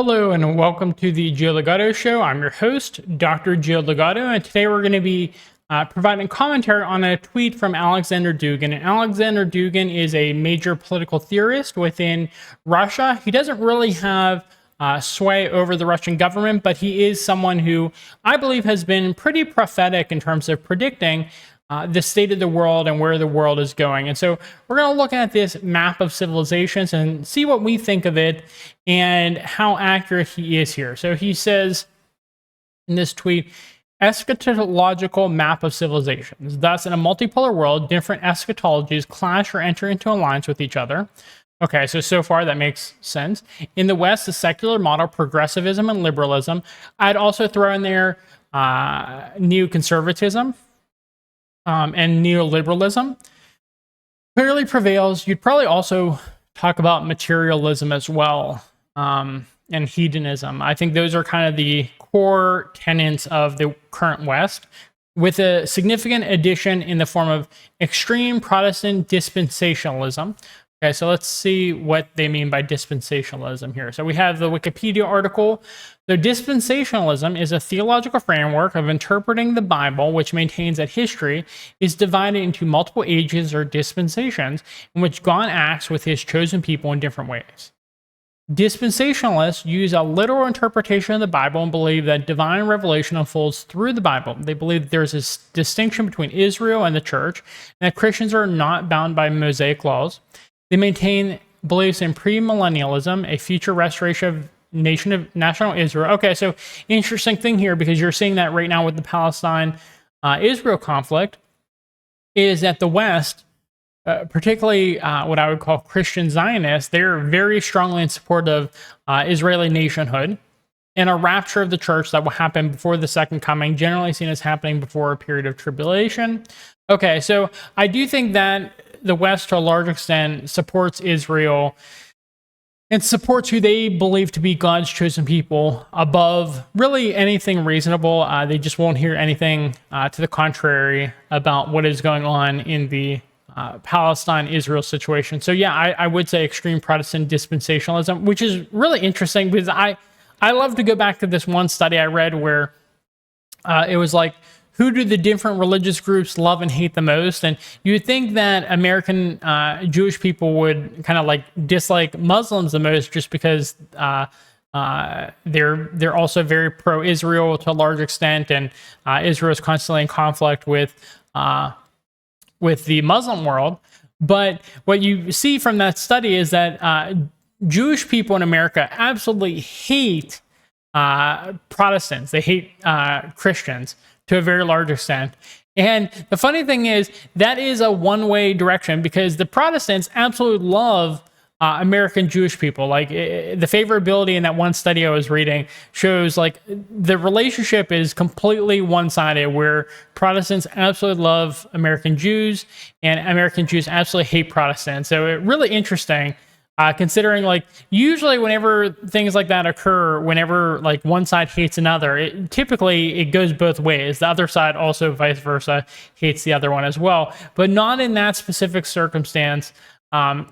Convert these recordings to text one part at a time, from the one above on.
Hello and welcome to the Joe Ligato Show. I'm your host, Dr. Joe Ligato, and today we're going to be providing commentary on a tweet from Alexander Dugan. And Alexander Dugan is a major political theorist within Russia. He doesn't really have sway over the Russian government, but he is someone who I believe has been pretty prophetic in terms of predicting the state of the world and where the world is going. And so we're going to look at this map of civilizations and see what we think of it and how accurate he is here. So he says in this tweet, eschatological map of civilizations. Thus, in a multipolar world, different eschatologies clash or enter into alliance with each other. Okay, so far that makes sense. In the West, the secular model, progressivism and liberalism. I'd also throw in there neoconservatism and neoliberalism clearly prevails. You'd probably also talk about materialism as well, and hedonism. I think those are kind of the core tenets of the current West, with a significant addition in the form of extreme Protestant dispensationalism. Okay, so let's see what they mean by dispensationalism here. So we have the Wikipedia article. So dispensationalism is a theological framework of interpreting the Bible, which maintains that history is divided into multiple ages or dispensations in which God acts with his chosen people in different ways. Dispensationalists use a literal interpretation of the Bible and believe that divine revelation unfolds through the Bible. They believe that there's a distinction between Israel and the church, and that Christians are not bound by Mosaic laws. They maintain beliefs in premillennialism, a future restoration of national Israel. Okay, so interesting thing here, because you're seeing that right now with the Palestine-Israel conflict, is that the West, particularly what I would call Christian Zionists, they're very strongly in support of Israeli nationhood and a rapture of the church that will happen before the second coming, generally seen as happening before a period of tribulation. Okay, so I do think that the West, to a large extent, supports Israel and supports who they believe to be God's chosen people above really anything reasonable. They just won't hear anything to the contrary about what is going on in the Palestine-Israel situation. So yeah, I would say extreme Protestant dispensationalism, which is really interesting because I love to go back to this one study I read where it was like, who do the different religious groups love and hate the most? And you would think that American Jewish people would kind of like dislike Muslims the most, just because they're also very pro-Israel to a large extent, and Israel is constantly in conflict with the Muslim world. But what you see from that study is that Jewish people in America absolutely hate Protestants. They hate Christians to a very large extent. And the funny thing is, that is a one-way direction, because the Protestants absolutely love American Jewish people. Like the favorability in that one study I was reading shows like the relationship is completely one-sided, where Protestants absolutely love American Jews and American Jews absolutely hate Protestants. So it's really interesting. Considering like usually whenever things like that occur, whenever like one side hates another, typically it goes both ways. The other side also vice versa hates the other one as well, but not in that specific circumstance,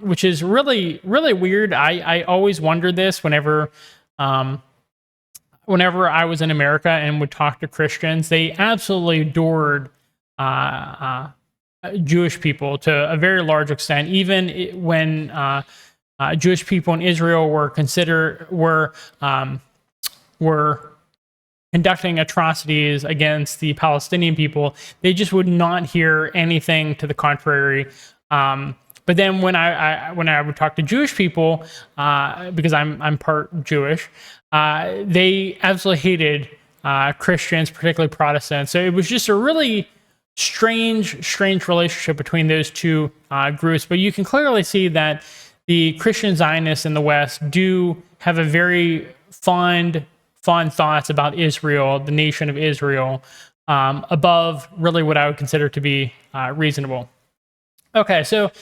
which is really, really weird. I always wondered this whenever I was in America and would talk to Christians. They absolutely adored Jewish people to a very large extent, even when Jewish people in Israel were conducting atrocities against the Palestinian people. They just would not hear anything to the contrary. But then when I would talk to Jewish people, because I'm part Jewish, they absolutely hated Christians, particularly Protestants. So it was just a really strange relationship between those two groups. But you can clearly see that the Christian Zionists in the West do have a very fond thoughts about Israel, the nation of Israel, above really what I would consider to be reasonable. Okay, so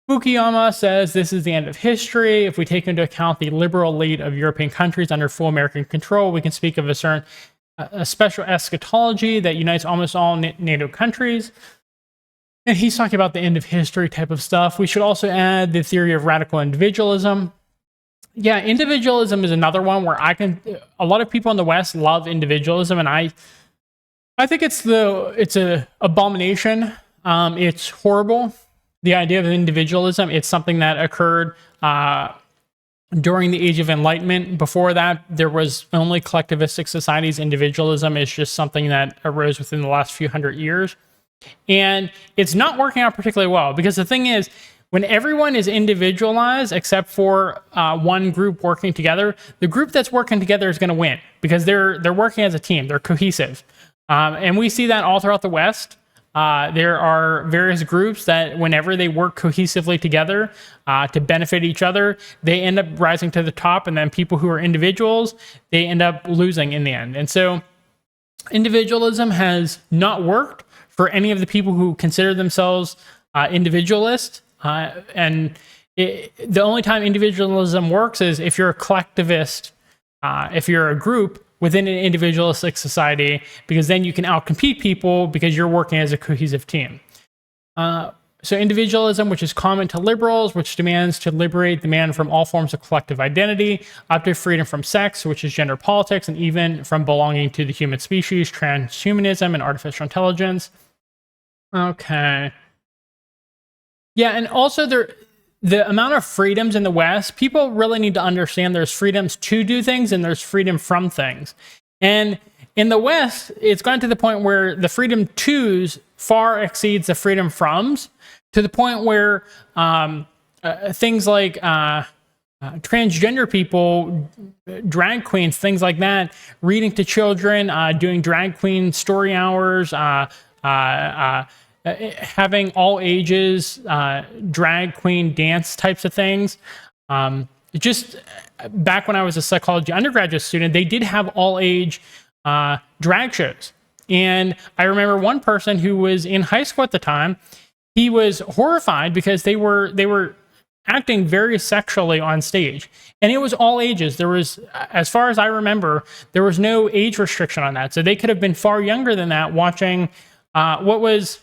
Fukuyama says this is the end of history. If we take into account the liberal elite of European countries under full American control, we can speak of a special eschatology that unites almost all NATO countries. And he's talking about the end of history type of stuff. We should also add the theory of radical individualism. yeah, individualism is another one where a lot of people in the West love individualism, and I think it's a abomination. It's horrible. The idea of individualism, it's something that occurred during the Age of Enlightenment. Before that, there was only collectivistic societies. Individualism is just something that arose within the last few hundred years. And it's not working out particularly well, because the thing is, when everyone is individualized except for one group working together, the group that's working together is going to win, because they're working as a team. They're cohesive. And we see that all throughout the West. There are various groups that whenever they work cohesively together to benefit each other, they end up rising to the top, and then people who are individuals, they end up losing in the end. And so individualism has not worked for any of the people who consider themselves individualist. The only time individualism works is if you're a collectivist, if you're a group within an individualistic society, because then you can outcompete people because you're working as a cohesive team. So individualism, which is common to liberals, which demands to liberate the man from all forms of collective identity, up to freedom from sex, which is gender politics, and even from belonging to the human species, transhumanism, and artificial intelligence. Okay. Yeah, and also the amount of freedoms in the West, people really need to understand there's freedoms to do things and there's freedom from things. And in the West, it's gotten to the point where the freedom tos far exceeds the freedom froms, to the point where things like transgender people, drag queens, things like that, reading to children, doing drag queen story hours, having all ages drag queen dance types of things. Just back when I was a psychology undergraduate student, they did have all age drag shows. And I remember one person who was in high school at the time, he was horrified because they were acting very sexually on stage. And it was all ages. There was, as far as I remember, there was no age restriction on that. So they could have been far younger than that watching what was...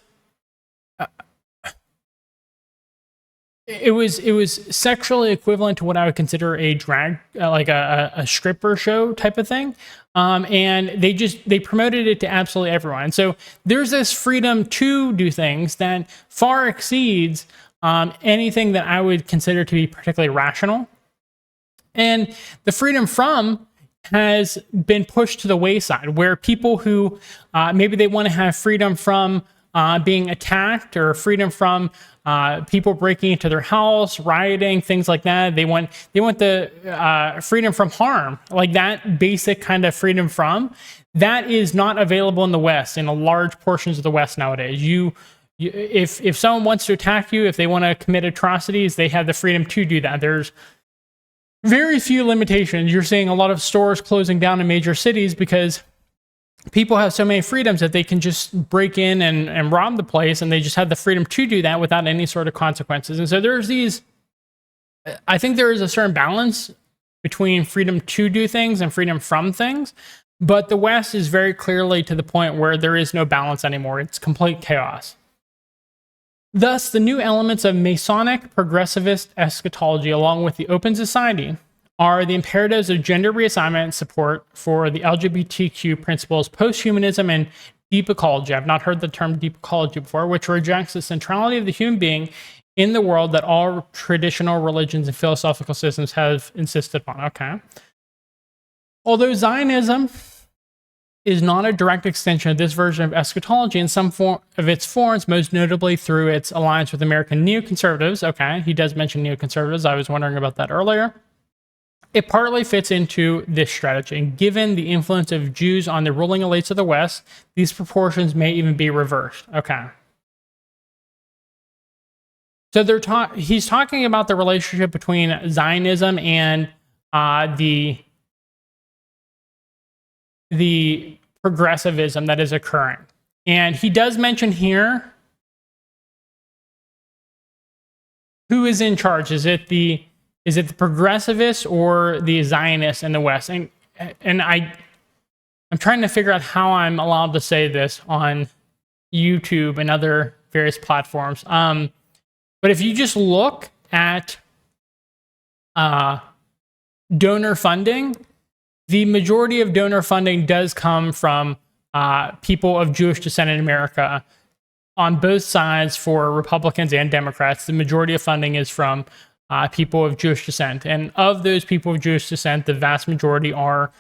It was sexually equivalent to what I would consider a drag, like a stripper show type of thing. And they promoted it to absolutely everyone. And so there's this freedom to do things that far exceeds anything that I would consider to be particularly rational. And the freedom from has been pushed to the wayside, where people who maybe they want to have freedom from being attacked, or freedom from people breaking into their house, rioting, things like that. They want the freedom from harm, like that basic kind of freedom from. That is not available in the West, in a large portions of the West nowadays. If someone wants to attack you, if they want to commit atrocities, they have the freedom to do that. There's very few limitations. You're seeing a lot of stores closing down in major cities because people have so many freedoms that they can just break in and rob the place, and they just have the freedom to do that without any sort of consequences. And so I think there is a certain balance between freedom to do things and freedom from things, but the West is very clearly to the point where there is no balance anymore. It's complete chaos. Thus, the new elements of Masonic progressivist eschatology, along with the open society, are the imperatives of gender reassignment, support for the LGBTQ principles, posthumanism, and deep ecology. I've not heard the term deep ecology before, which rejects the centrality of the human being in the world that all traditional religions and philosophical systems have insisted upon. Okay. Although Zionism is not a direct extension of this version of eschatology in some form of its forms, most notably through its alliance with American neoconservatives. Okay, he does mention neoconservatives. I was wondering about that earlier. It partly fits into this strategy. And given the influence of Jews on the ruling elites of the West, these proportions may even be reversed. Okay. So he's talking about the relationship between Zionism and the progressivism that is occurring. And he does mention here who is in charge. Is it the progressivists or the Zionists in the West? And I'm trying to figure out how I'm allowed to say this on YouTube and other various platforms. But if you just look at donor funding, the majority of donor funding does come from people of Jewish descent in America. On both sides, for Republicans and Democrats, the majority of funding is from people of Jewish descent. And of those people of Jewish descent, the vast majority are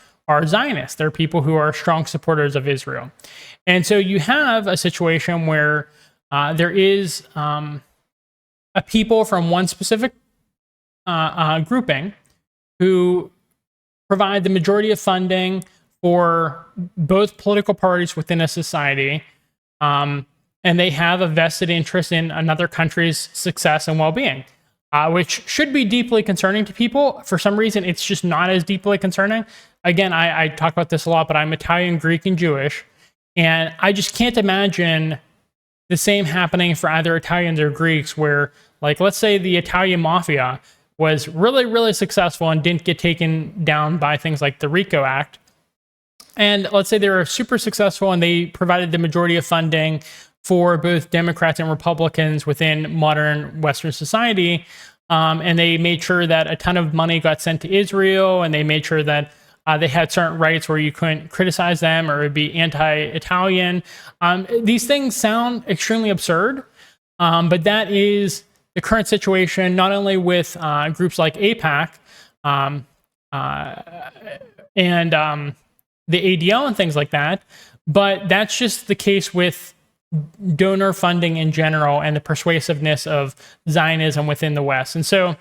Zionists. They're people who are strong supporters of Israel. And so you have a situation where there is a people from one specific grouping who provide the majority of funding for both political parties within a society, and they have a vested interest in another country's success and well-being, which should be deeply concerning to people. For some reason, it's just not as deeply concerning. Again, I talk about this a lot, but I'm Italian, Greek, and Jewish, and I just can't imagine the same happening for either Italians or Greeks, where, like, let's say the Italian mafia was really, really successful and didn't get taken down by things like the RICO Act. And let's say they were super successful and they provided the majority of funding for both Democrats and Republicans within modern Western society. And they made sure that a ton of money got sent to Israel, and they made sure that they had certain rights where you couldn't criticize them or it would be anti-Italian. These things sound extremely absurd, but that is the current situation, not only with groups like AIPAC and the ADL and things like that, but that's just the case with donor funding in general and the persuasiveness of Zionism within the West. And so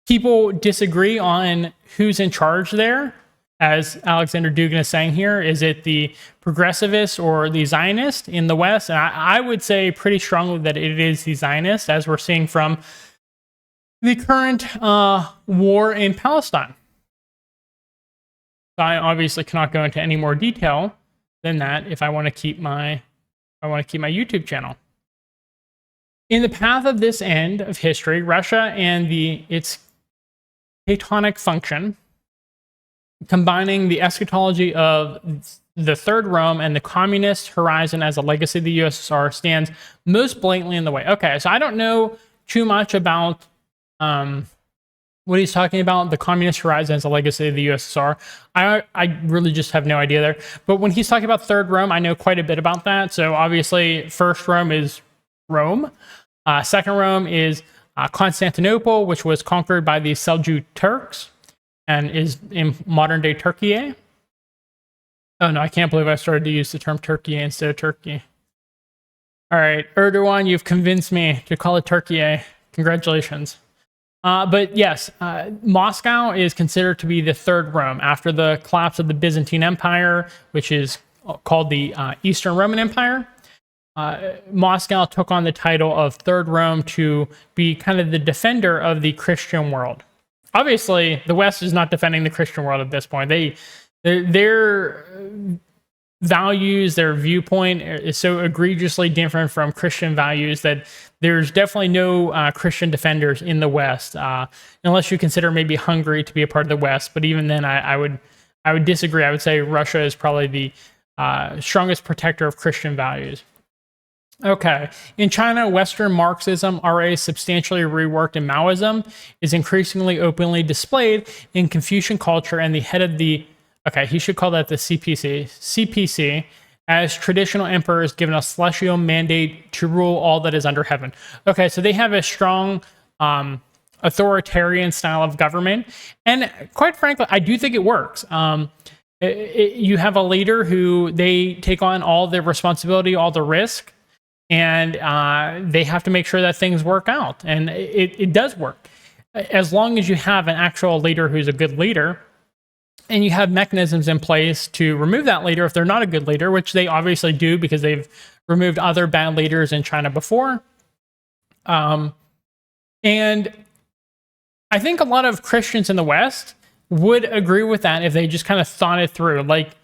people disagree on who's in charge there. As Alexander Dugan is saying here, is it the progressivist or the Zionist in the West? And I would say pretty strongly that it is the Zionist, as we're seeing from the current war in Palestine. I obviously cannot go into any more detail than that if I want to keep my YouTube channel. In the path of this end of history, Russia and its Platonic function, combining the eschatology of the Third Rome and the communist horizon as a legacy of the USSR, stands most blatantly in the way. Okay, so I don't know too much about what he's talking about, the communist horizon as a legacy of the USSR. I really just have no idea there. But when he's talking about Third Rome, I know quite a bit about that. So obviously, First Rome is Rome. Second Rome is Constantinople, which was conquered by the Seljuk Turks and is in modern-day Turkey. Oh, no, I can't believe I started to use the term Turkey instead of Turkey. All right, Erdogan, you've convinced me to call it Turkey. Congratulations. But yes, Moscow is considered to be the Third Rome. After the collapse of the Byzantine Empire, which is called the Eastern Roman Empire, Moscow took on the title of Third Rome to be kind of the defender of the Christian world. Obviously, the West is not defending the Christian world at this point. Their values, their viewpoint is so egregiously different from Christian values that there's definitely no Christian defenders in the West, unless you consider maybe Hungary to be a part of the West. But even then, I would disagree. I would say Russia is probably the strongest protector of Christian values. Okay. In China, Western Marxism, already substantially reworked in Maoism, is increasingly openly displayed in Confucian culture, and the head of the, okay, he should call that the CPC, as traditional emperor is given a celestial mandate to rule all that is under heaven. Okay, so they have a strong authoritarian style of government, and quite frankly, I do think it works. You have a leader who they take on all the responsibility, all the risk, and they have to make sure that things work out. And it does work. As long as you have an actual leader who's a good leader, and you have mechanisms in place to remove that leader if they're not a good leader, which they obviously do because they've removed other bad leaders in China before. And I think a lot of Christians in the West would agree with that if they just kind of thought it through. Like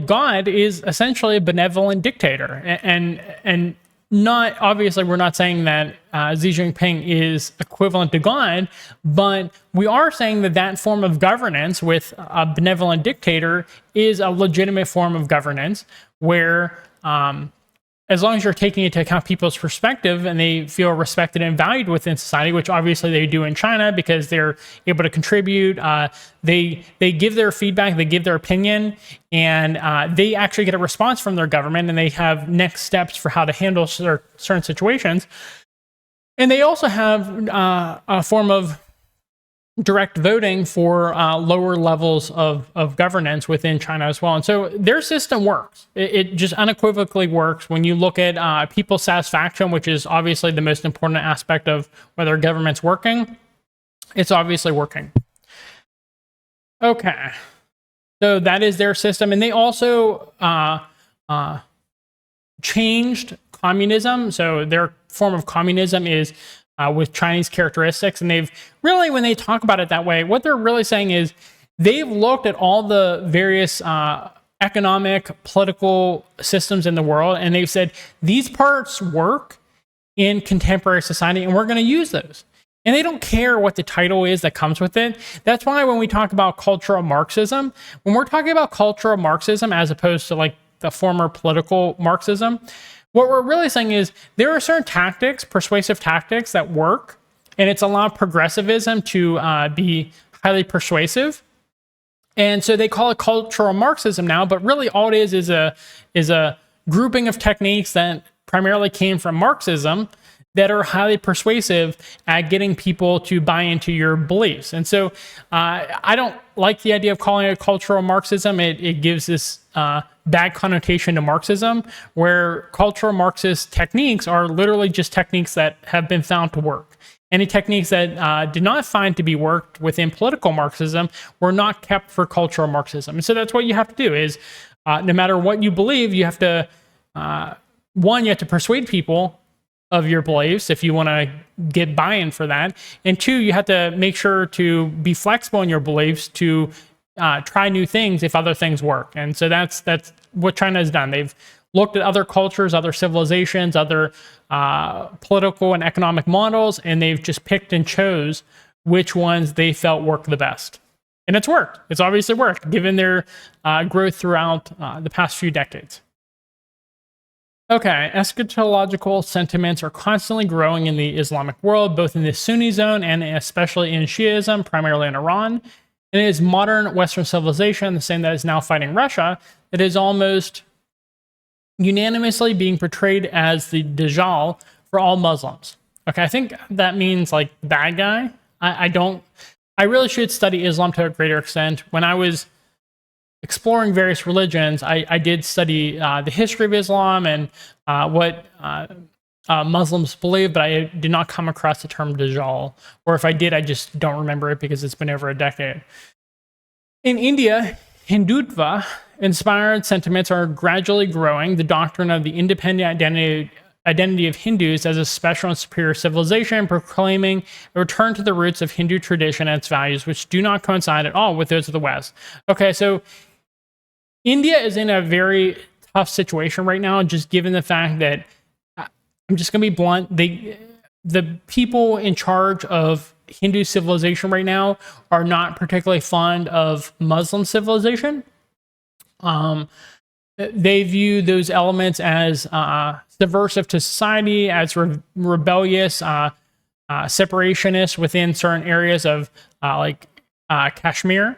God is essentially a benevolent dictator, and not, obviously we're not saying that Xi Jinping is equivalent to God, but we are saying that that form of governance with a benevolent dictator is a legitimate form of governance where as long as you're taking into account people's perspective and they feel respected and valued within society, which obviously they do in China because they're able to contribute, they give their feedback, they give their opinion, and they actually get a response from their government, and they have next steps for how to handle certain situations. And they also have a form of direct voting for lower levels of governance within China as well. And so their system works. It just unequivocally works. When you look at people's satisfaction, which is obviously the most important aspect of whether government's working, it's obviously working. Okay. So that is their system. And they also changed communism. So their form of communism is with Chinese characteristics. And they've really, when they talk about it that way, what they're really saying is they've looked at all the various economic, political systems in the world, and they've said, these parts work in contemporary society, and we're going to use those. And they don't care what the title is that comes with it. That's why when we talk about cultural Marxism, when we're talking about cultural Marxism as opposed to like the former political Marxism, what we're really saying is there are certain tactics, persuasive tactics that work, and it's allowed progressivism to be highly persuasive. And so they call it cultural Marxism now, but really all it is a grouping of techniques that primarily came from Marxism that are highly persuasive at getting people to buy into your beliefs. And so I don't like the idea of calling it cultural Marxism. It gives this bad connotation to Marxism, where cultural Marxist techniques are literally just techniques that have been found to work. Any techniques that did not find to be worked within political Marxism were not kept for cultural Marxism. And so that's what you have to do is, no matter what you believe, you have to, one, you have to persuade people of your beliefs if you want to get buy-in for that. And two, you have to make sure to be flexible in your beliefs to try new things if other things work. And so that's what China has done. They've looked at other cultures, other civilizations, other political and economic models, and they've just picked and chose which ones they felt worked the best. And it's worked. It's obviously worked, given their growth throughout the past few decades. Okay, eschatological sentiments are constantly growing in the Islamic world, both in the Sunni zone and especially in Shiism, primarily in Iran. And it is modern Western civilization, the same that is now fighting Russia, that is almost unanimously being portrayed as the Dajjal for all Muslims. Okay, I think that means like bad guy. I really should study Islam to a greater extent. When I was exploring various religions, I did study the history of Islam and what Muslims believe, but I did not come across the term Dajjal. Or if I did, I just don't remember it because it's been over a decade. In India, Hindutva inspired sentiments are gradually growing. The doctrine of the independent identity of Hindus as a special and superior civilization, proclaiming a return to the roots of Hindu tradition and its values, which do not coincide at all with those of the West. Okay, so India is in a very tough situation right now, just given the fact that, I'm just going to be blunt, the people in charge of Hindu civilization right now are not particularly fond of Muslim civilization. They view those elements as subversive to society, as rebellious, separationist within certain areas of Kashmir.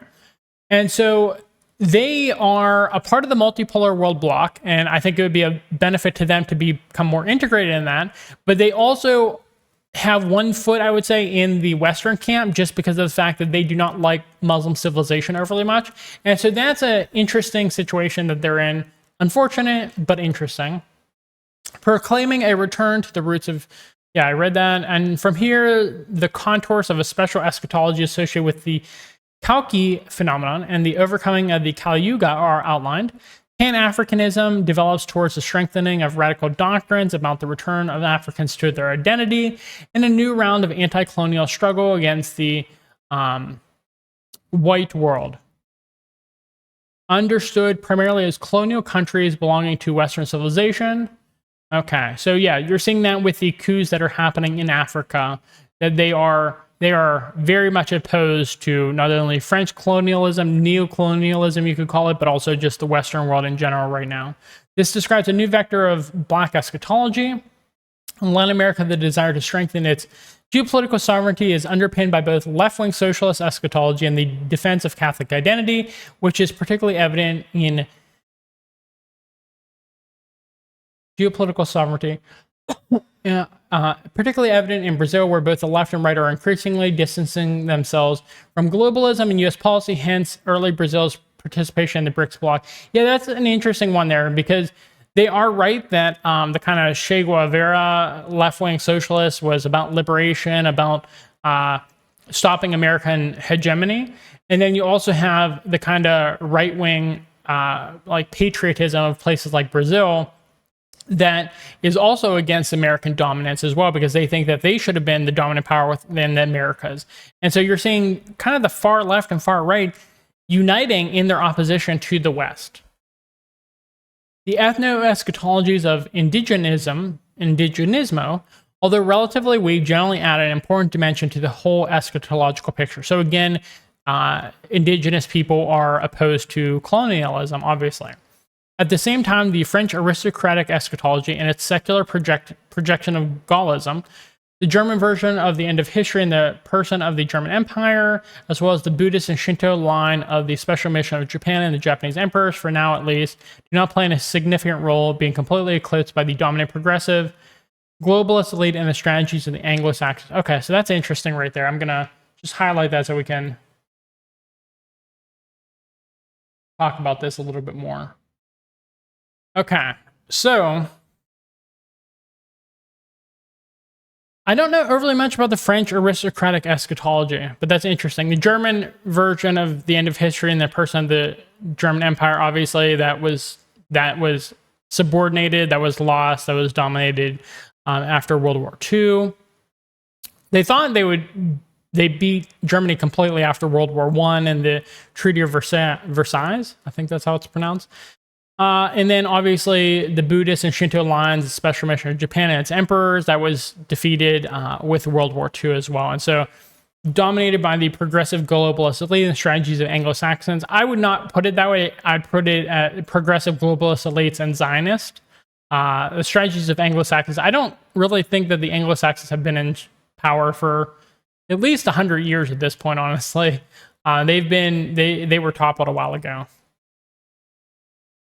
And so they are a part of the multipolar world bloc, and I think it would be a benefit to them to become more integrated in that. But they also have one foot, I would say, in the Western camp, just because of the fact that they do not like Muslim civilization overly much. And so that's an interesting situation that they're in. Unfortunate, but interesting. Proclaiming a return to the roots of, yeah, I read that. And from here, the contours of a special eschatology associated with the Kalki phenomenon and the overcoming of the Kali Yuga are outlined. Pan-Africanism develops towards the strengthening of radical doctrines about the return of Africans to their identity, and a new round of anti-colonial struggle against the white world. Understood primarily as colonial countries belonging to Western civilization. Okay, so yeah, you're seeing that with the coups that are happening in Africa, that they are very much opposed to not only French colonialism, neo-colonialism, you could call it, but also just the Western world in general right now. This describes a new vector of black eschatology. In Latin America, the desire to strengthen its geopolitical sovereignty is underpinned by both left-wing socialist eschatology and the defense of Catholic identity, which is particularly evident in geopolitical sovereignty. Particularly evident in Brazil, where both the left and right are increasingly distancing themselves from globalism and U.S. policy, hence early Brazil's participation in the BRICS bloc. Yeah, that's an interesting one there, because they are right that the kind of Che Guevara left-wing socialist was about liberation, about stopping American hegemony. And then you also have the kind of right-wing like patriotism of places like Brazil that is also against American dominance as well, because they think that they should have been the dominant power within the Americas. And so you're seeing kind of the far left and far right uniting in their opposition to the West. The ethno-eschatologies of indigenismo, although relatively weak, generally add an important dimension to the whole eschatological picture. So again, indigenous people are opposed to colonialism, obviously. At the same time, the French aristocratic eschatology and its secular projection of Gaullism, the German version of the end of history in the person of the German Empire, as well as the Buddhist and Shinto line of the special mission of Japan and the Japanese emperors, for now at least, do not play a significant role, being completely eclipsed by the dominant progressive globalist elite and the strategies of the Anglo-Saxons. Okay, so that's interesting right there. I'm going to just highlight that so we can talk about this a little bit more. Okay, so I don't know overly much about the French aristocratic eschatology, but that's interesting. The German version of the end of history in the person of the German Empire, obviously, that was subordinated, that was lost, that was dominated after World War II. They thought they beat Germany completely after World War I and the Treaty of Versailles. I think that's how it's pronounced. And then obviously the Buddhist and Shinto lines, the special mission of Japan and its emperors, that was defeated with World War II as well. And so dominated by the progressive globalist elite and the strategies of Anglo-Saxons. I would not put it that way. I'd put it at progressive globalist elites and Zionist. The strategies of Anglo-Saxons. I don't really think that the Anglo-Saxons have been in power for at least 100 years at this point, honestly. They were toppled a while ago.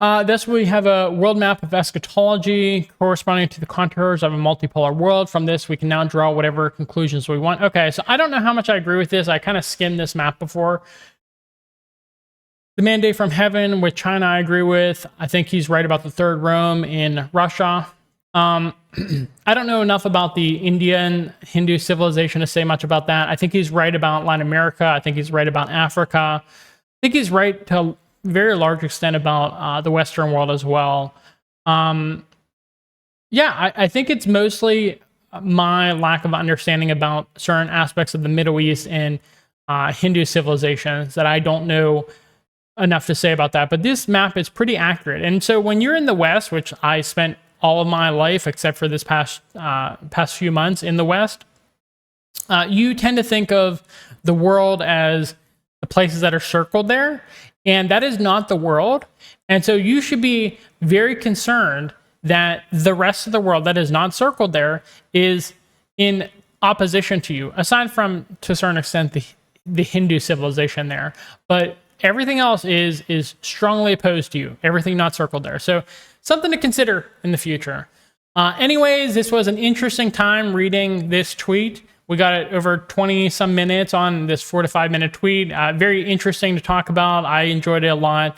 Thus, we have a world map of eschatology corresponding to the contours of a multipolar world. From this, we can now draw whatever conclusions we want. Okay, so I don't know how much I agree with this. I kind of skimmed this map before. The mandate from heaven with China, I agree with. I think he's right about the Third Rome in Russia. I don't know enough about the Indian Hindu civilization to say much about that. I think he's right about Latin America. I think he's right about Africa. I think he's right to very large extent about the Western world as well. Yeah, I think it's mostly my lack of understanding about certain aspects of the Middle East and Hindu civilizations that I don't know enough to say about that. But this map is pretty accurate. And so when you're in the West, which I spent all of my life except for this past few months in the West, you tend to think of the world as the places that are circled there. And that is not the world. And so you should be very concerned that the rest of the world that is not circled there is in opposition to you, aside from, to a certain extent, the Hindu civilization there. But everything else is strongly opposed to you, everything not circled there. So something to consider in the future. Anyways, this was an interesting time reading this tweet. We got it over 20 some minutes on this 4 to 5 minute tweet. Very interesting to talk about. I enjoyed it a lot.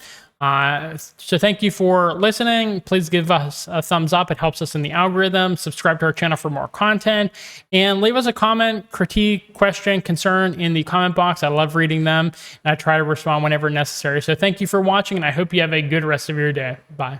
So thank you for listening. Please give us a thumbs up. It helps us in the algorithm. Subscribe to our channel for more content. And leave us a comment, critique, question, concern in the comment box. I love reading them. And I try to respond whenever necessary. So thank you for watching, and I hope you have a good rest of your day. Bye.